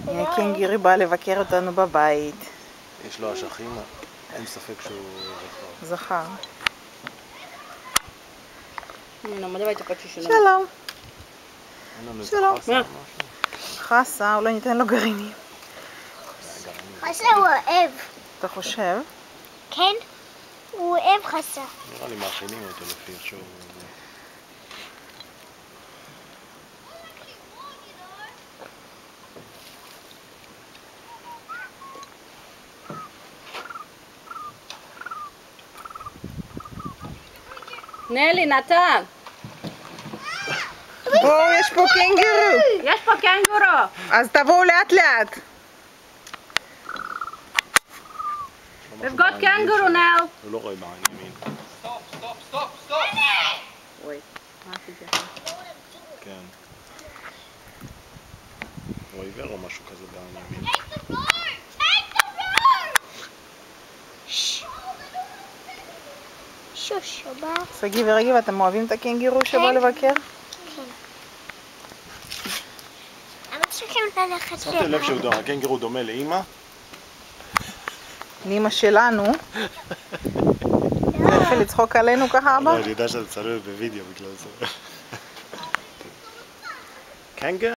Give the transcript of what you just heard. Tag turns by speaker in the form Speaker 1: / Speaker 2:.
Speaker 1: הנה קינגרי בא לבקר אותנו בבית.
Speaker 2: יש לו אשכים, אין ספק שהוא
Speaker 1: זכר.
Speaker 2: זכר.
Speaker 1: שלום.
Speaker 2: אין לנו איזה
Speaker 1: שלום.
Speaker 2: חסה או משהו?
Speaker 1: חסה, אולי ניתן לו גרעינים.
Speaker 3: חסה הוא אוהב.
Speaker 1: אתה חושב?
Speaker 3: כן? הוא אוהב חסה.
Speaker 2: נראה לי מאכילים אותו לפי איך שהוא...
Speaker 4: נלי, נתן!
Speaker 1: בואו, יש פה קינגרו!
Speaker 4: יש פה קנגורו!
Speaker 1: אז תבואו לאט לאט.
Speaker 4: We've got kangaroo now!
Speaker 2: הוא לא רואה בעין ימין.
Speaker 4: אוי, מה עשיתי?
Speaker 2: כן. הוא עיוור או משהו כזה בעין ימין.
Speaker 3: שוש, הוא בא.
Speaker 1: שגיא ורגיב, אתם אוהבים את הקינגרו שבא לבקר?
Speaker 3: כן. למה צריכים ללכת
Speaker 2: שמתם לב שהקנגרו דומה לאמא?
Speaker 1: לאמא שלנו. זה יפה לצחוק עלינו ככה, אבא?
Speaker 2: אני יודע שאתה מצלם בווידאו בגלל זה. קנגר?